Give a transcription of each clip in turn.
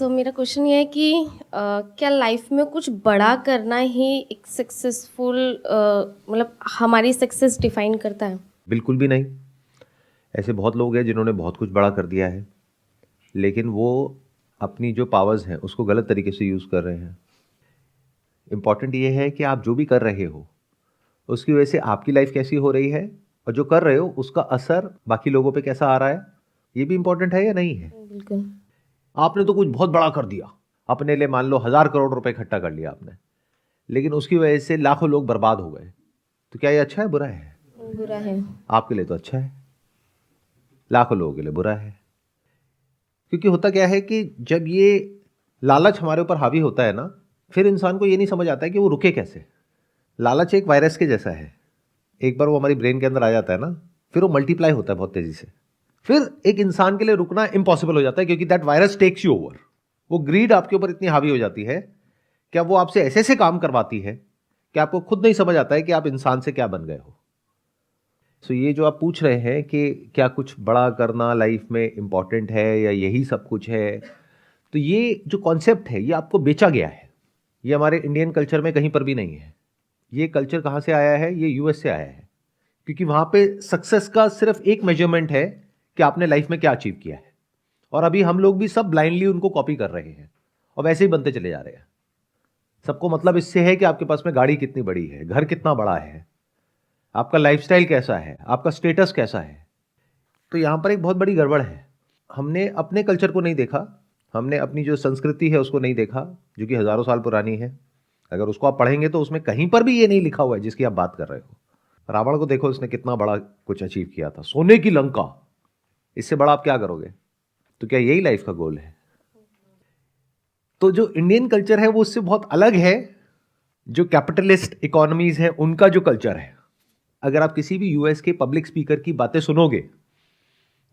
सो मेरा क्वेश्चन ये है कि क्या लाइफ में कुछ बड़ा करना ही एक सक्सेसफुल मतलब हमारी सक्सेस डिफाइन करता है? बिल्कुल भी नहीं। ऐसे बहुत लोग हैं जिन्होंने बहुत कुछ बड़ा कर दिया है, लेकिन वो अपनी जो पावर्स हैं उसको गलत तरीके से यूज़ कर रहे हैं। इम्पॉर्टेंट ये है कि आप जो भी कर रहे हो उसकी वजह से आपकी लाइफ कैसी हो रही है, और जो कर रहे हो उसका असर बाकी लोगों पे कैसा आ रहा है, ये भी इम्पॉर्टेंट है या नहीं है। बिल्कुल। आपने तो कुछ बहुत बड़ा कर दिया, अपने लिए मान लो 1,000 करोड़ रुपए इकट्ठा कर लिया आपने, लेकिन उसकी वजह से लाखों लोग बर्बाद हो गए, तो क्या ये अच्छा है बुरा है? बुरा है। आपके लिए तो अच्छा है, लाखों लोगों के लिए बुरा है। क्योंकि होता क्या है कि जब ये लालच हमारे ऊपर हावी होता है ना, फिर इंसान को ये नहीं समझ आता है कि वो रुके कैसे। लालच एक वायरस के जैसा है, एक बार वो हमारी ब्रेन के अंदर आ जाता है ना, फिर वो मल्टीप्लाई होता है बहुत तेजी से। फिर एक इंसान के लिए रुकना इम्पॉसिबल हो जाता है, क्योंकि that virus takes you over. वो ग्रीड आपके ऊपर इतनी हावी हो जाती है कि अब वो आपसे ऐसे ऐसे काम करवाती है कि आपको खुद नहीं समझ आता है कि आप इंसान से क्या बन गए हो। सो ये जो आप पूछ रहे हैं कि क्या कुछ बड़ा करना लाइफ में इम्पॉर्टेंट है या यही सब कुछ है, तो ये जो कॉन्सेप्ट है ये आपको बेचा गया है। ये हमारे इंडियन कल्चर में कहीं पर भी नहीं है। ये कल्चर कहाँ से आया है? ये यूएस से आया है, क्योंकि वहाँ पे सक्सेस का सिर्फ एक मेजरमेंट है कि आपने लाइफ में क्या अचीव किया है, और अभी हम लोग भी सब ब्लाइंडली उनको कॉपी कर रहे हैं और वैसे ही बनते चले जा रहे हैं। सबको मतलब इससे है कि आपके पास में गाड़ी कितनी बड़ी है, घर कितना बड़ा है, आपका लाइफस्टाइल कैसा है, आपका स्टेटस कैसा है। तो यहाँ पर एक बहुत बड़ी गड़बड़ है। हमने अपने कल्चर को नहीं देखा, हमने अपनी जो संस्कृति है उसको नहीं देखा, जो कि हज़ारों साल पुरानी है। अगर उसको आप पढ़ेंगे तो उसमें कहीं पर भी ये नहीं लिखा हुआ है जिसकी आप बात कर रहे हो। रावण को देखो, उसने कितना बड़ा कुछ अचीव किया था, सोने की लंका। इससे बड़ा आप क्या करोगे? तो क्या यही लाइफ का गोल है? तो जो इंडियन कल्चर है वो उससे बहुत अलग है। जो कैपिटलिस्ट इकोनॉमीज है उनका जो कल्चर है, अगर आप किसी भी यूएस के पब्लिक स्पीकर की बातें सुनोगे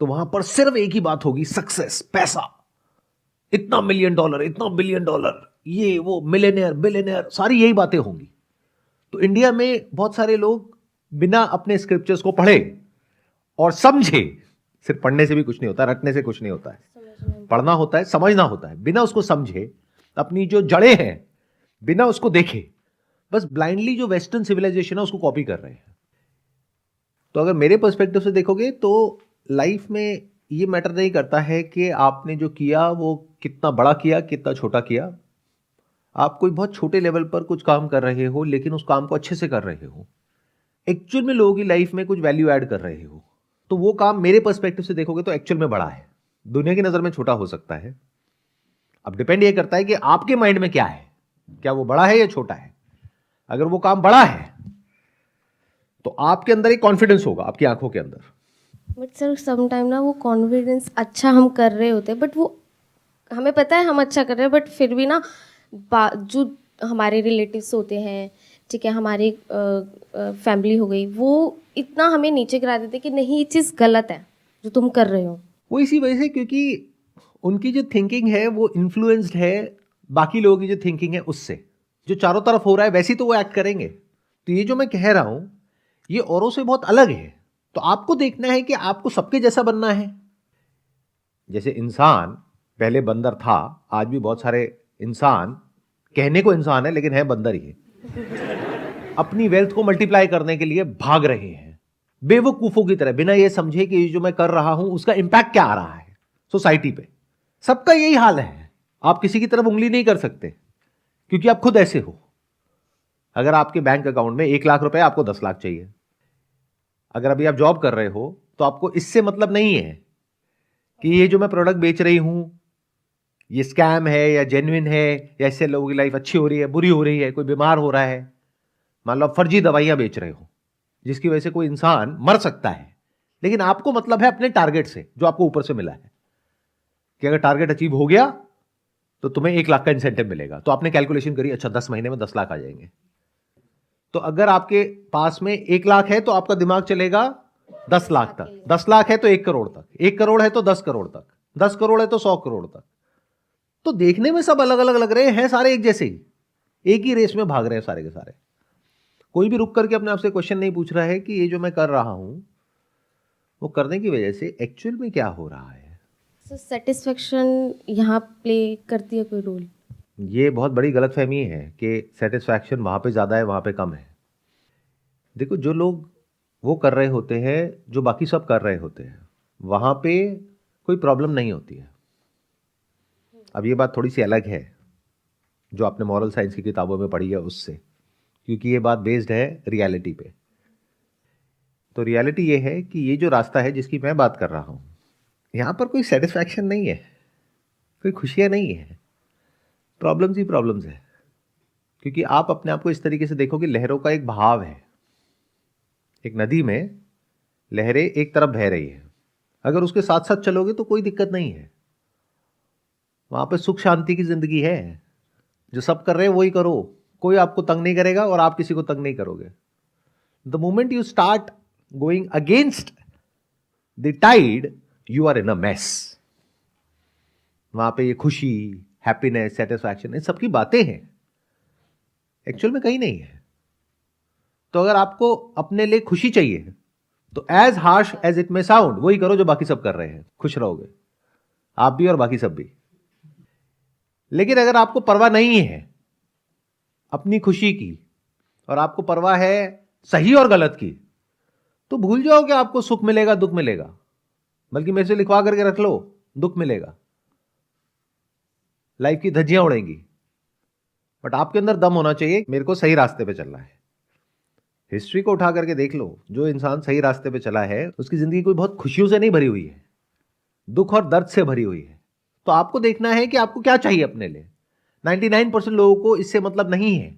तो वहां पर सिर्फ एक ही बात होगी, सक्सेस, पैसा, इतना मिलियन डॉलर, इतना बिलियन डॉलर, ये वो, मिलेनियर, बिलियनियर, सारी यही बातें होंगी। तो इंडिया में बहुत सारे लोग बिना अपने स्क्रिप्चर्स को पढ़े और समझे, सिर्फ पढ़ने से भी कुछ नहीं होता, रटने से कुछ नहीं होता है, पढ़ना होता है, समझना होता है। बिना उसको समझे, अपनी जो जड़ें हैं बिना उसको देखे, बस ब्लाइंडली जो वेस्टर्न सिविलाइजेशन है उसको कॉपी कर रहे हैं। तो अगर मेरे पर्सपेक्टिव से देखोगे तो लाइफ में ये मैटर नहीं करता है कि आपने जो किया वो कितना बड़ा किया, कितना छोटा किया। आप कोई बहुत छोटे लेवल पर कुछ काम कर रहे हो लेकिन उस काम को अच्छे से कर रहे हो, एक्चुअल में लोगों की लाइफ में कुछ वैल्यू ऐड कर रहे हो, तो वो काम मेरे पर्सपेक्टिव से देखोगे तो एक्चुअल में बड़ा है। दुनिया की नज़र में छोटा हो सकता है। अब डिपेंड ये करता है कि आपके माइंड में क्या है, क्या वो बड़ा है या छोटा है। अगर वो काम बड़ा है तो आपके अंदर एक कॉन्फिडेंस होगा, आपकी आंखों के अंदर। बट सर सम टाइम ना वो कॉन्फिडेंस अच्छा हम कर रहे होते हैं, बट वो हमें पता है हम अच्छा कर रहे हैं, बट फिर भी ना जो हमारे रिलेटिव्स होते हैं, ठीक है, हमारी फैमिली हो गई, वो इतना हमें नीचे गिरा देते कि नहीं ये चीज़ गलत है जो तुम कर रहे हो। वो इसी वजह से, क्योंकि उनकी जो थिंकिंग है वो इन्फ्लुएंस्ड है बाकी लोगों की जो थिंकिंग है उससे। जो चारों तरफ हो रहा है वैसे ही तो वो एक्ट करेंगे। तो ये जो मैं कह रहा हूं ये औरों से बहुत अलग है। तो आपको देखना है कि आपको सबके जैसा बनना है। जैसे इंसान पहले बंदर था, आज भी बहुत सारे इंसान, कहने को इंसान है लेकिन है बंदर ही है, अपनी वेल्थ को मल्टीप्लाई करने के लिए भाग रहे हैं बेवकूफों की तरह, बिना ये समझे कि जो मैं कर रहा हूं उसका इंपैक्ट क्या आ रहा है सोसाइटी पे। सबका यही हाल है। आप किसी की तरफ उंगली नहीं कर सकते क्योंकि आप खुद ऐसे हो। अगर आपके बैंक अकाउंट में 1 लाख रुपए, आपको 10 लाख चाहिए। अगर अभी आप जॉब कर रहे हो तो आपको इससे मतलब नहीं है कि ये जो मैं प्रोडक्ट बेच रही हूं ये स्कैम है या जेन्युइन है, या इससे लोगों की लाइफ अच्छी हो रही है, बुरी हो रही है, कोई बीमार हो रहा है। मान लो आप फर्जी दवाइयां बेच रहे हो जिसकी वजह से कोई इंसान मर सकता है, लेकिन आपको मतलब है अपने टारगेट से जो आपको ऊपर से मिला है, कि अगर टारगेट अचीव हो गया तो तुम्हें 1 लाख का इंसेंटिव मिलेगा। तो आपने कैलकुलेशन करी, अच्छा 10 महीने में 10 लाख आ जाएंगे। तो अगर आपके पास में 1 लाख है तो आपका दिमाग चलेगा 10 लाख तक, 10 लाख है तो 1 करोड़ तक, 1 करोड़ है तो 10 करोड़ तक, 10 करोड़ है तो 100 करोड़ तक। तो देखने में सब अलग अलग लग रहे हैं, सारे एक जैसे ही, एक ही रेस में भाग रहे हैं सारे के सारे। कोई भी रुक करके अपने आप से क्वेश्चन नहीं पूछ रहा है कि ये जो मैं कर रहा हूं वो करने की वजह से एक्चुअल में क्या हो रहा है। सो सेटिस्फेक्शन यहाँ प्ले करती है कोई रोल? ये बहुत बड़ी गलतफहमी है कि सेटिस्फैक्शन वहाँ पे ज़्यादा है, वहाँ पे कम है। देखो, जो लोग वो कर रहे होते हैं जो बाकी सब कर रहे होते हैं, वहाँ पे कोई प्रॉब्लम नहीं होती है। अब ये बात थोड़ी सी अलग है जो आपने मॉरल साइंस की किताबों में पढ़ी है उससे, क्योंकि ये बात बेस्ड है रियलिटी पे। तो रियलिटी ये है कि ये जो रास्ता है जिसकी मैं बात कर रहा हूँ, यहाँ पर कोई सेटिस्फैक्शन नहीं है, कोई खुशियाँ नहीं है, प्रॉब्लम्स ही प्रॉब्लम्स है। क्योंकि आप अपने आप को इस तरीके से देखो कि लहरों का एक बहाव है। एक नदी में लहरें एक तरफ बह रही है, अगर उसके साथ साथ चलोगे तो कोई दिक्कत नहीं है, वहाँ पे सुख शांति की जिंदगी है। जो सब कर रहे हैं वही करो, कोई आपको तंग नहीं करेगा और आप किसी को तंग नहीं करोगे। The moment you start going against the tide, you are in a mess. वहां पे ये खुशी, हैप्पीनेस, सेटिस्फैक्शन, इन सबकी बातें हैं, एक्चुअल में कहीं नहीं है। तो अगर आपको अपने लिए खुशी चाहिए तो as harsh as it may sound, वही करो जो बाकी सब कर रहे हैं, खुश रहोगे आप भी और बाकी सब भी। लेकिन अगर आपको परवाह नहीं है अपनी खुशी की और आपको परवाह है सही और गलत की, तो भूल जाओ कि आपको सुख मिलेगा दुख मिलेगा, बल्कि मेरे से लिखवा करके रख लो, दुख मिलेगा, लाइफ की धज्जियां उड़ेंगी। बट आपके अंदर दम होना चाहिए, मेरे को सही रास्ते पे चलना है। हिस्ट्री को उठा करके देख लो, जो इंसान सही रास्ते पे चला है उसकी जिंदगी कोई बहुत खुशियों से नहीं भरी हुई है, दुख और दर्द से भरी हुई है। तो आपको देखना है कि आपको क्या चाहिए अपने लिए। 99% लोगों को इससे मतलब नहीं है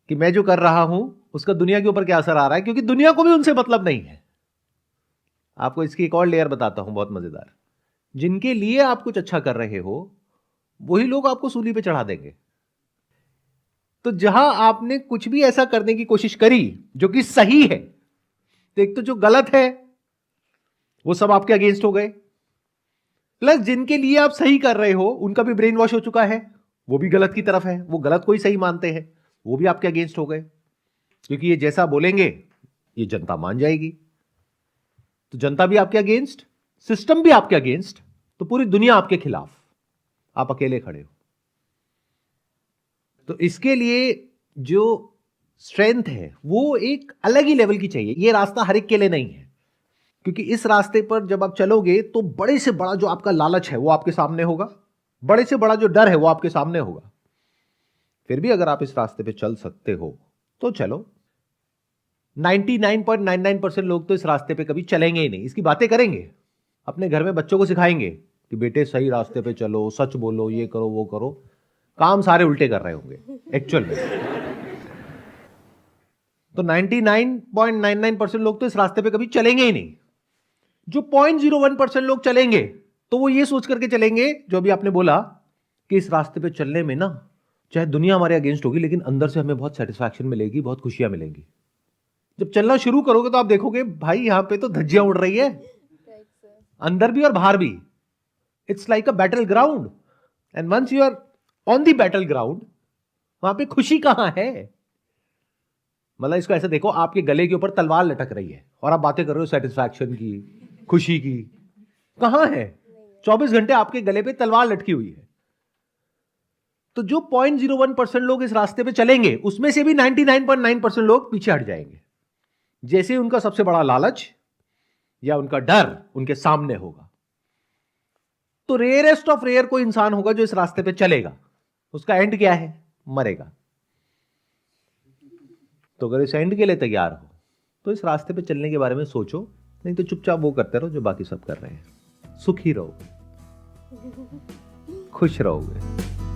कि मैं जो कर रहा हूं उसका दुनिया के ऊपर क्या असर आ रहा है, क्योंकि दुनिया को भी उनसे मतलब नहीं है। आपको इसकी एक और लेयर बताता हूं, बहुत मजेदार। जिनके लिए आप कुछ अच्छा कर रहे हो वही लोग आपको सूली पे चढ़ा देंगे। तो जहां आपने कुछ भी ऐसा करने की कोशिश करी जो कि सही है, तो एक तो जो गलत है वो सब आपके अगेंस्ट हो गए, प्लस जिनके लिए आप सही कर रहे हो उनका भी ब्रेन वॉश हो चुका है, वो भी गलत की तरफ है, वो गलत को ही सही मानते हैं, वो भी आपके अगेंस्ट हो गए। क्योंकि ये जैसा बोलेंगे ये जनता मान जाएगी, तो जनता भी आपके अगेंस्ट, सिस्टम भी आपके अगेंस्ट, तो पूरी दुनिया आपके खिलाफ, आप अकेले खड़े हो। तो इसके लिए जो स्ट्रेंथ है वो एक अलग ही लेवल की चाहिए। ये रास्ता हर एक के लिए नहीं है, क्योंकि इस रास्ते पर जब आप चलोगे तो बड़े से बड़ा जो आपका लालच है वो आपके सामने होगा, बड़े से बड़ा जो डर है वो आपके सामने होगा। फिर भी अगर आप इस रास्ते पे चल सकते हो तो चलो। 99.99% लोग तो इस रास्ते पे कभी चलेंगे ही नहीं, इसकी बातें करेंगे, अपने घर में बच्चों को सिखाएंगे कि बेटे सही रास्ते पे चलो, सच बोलो, ये करो वो करो, काम सारे उल्टे कर रहे होंगे एक्चुअल में। तो 99.99% लोग तो इस रास्ते पे कभी चलेंगे ही नहीं। जो 0.01% लोग चलेंगे तो वो ये सोच करके चलेंगे, जो अभी आपने बोला, कि इस रास्ते पे चलने में ना चाहे दुनिया हमारे अगेंस्ट होगी लेकिन अंदर से हमें बहुत सेटिस्फैक्शन मिलेगी, बहुत खुशियां मिलेंगी। जब चलना शुरू करोगे तो आप देखोगे भाई यहां पे तो धज्जियां उड़ रही है, अंदर भी और बाहर भी। It's like a battle ground, and once you are on the battle ground, वहां पे खुशी कहां है? मतलब इसको ऐसे देखो, आपके गले के ऊपर तलवार लटक रही है और आप बातें कर रहे हो सेटिस्फैक्शन की, खुशी की, कहां है? 24 घंटे आपके गले पे तलवार लटकी हुई है। तो जो 0.01% लोग इस रास्ते पे चलेंगे उसमें से भी 99.9% लोग पीछे हट जाएंगे, जैसे ही उनका सबसे बड़ा लालच या उनका डर उनके सामने होगा। तो रेयरेस्ट ऑफ रेयर कोई इंसान होगा जो इस रास्ते पे चलेगा, उसका एंड क्या है? मरेगा। तो अगर इस एंड के लिए तैयार हो तो इस रास्ते पे चलने के बारे में सोचो, नहीं तो चुपचाप वो करते रहो जो बाकी सब कर रहे हैं। सुखी रहोगे, खुश रहोगे।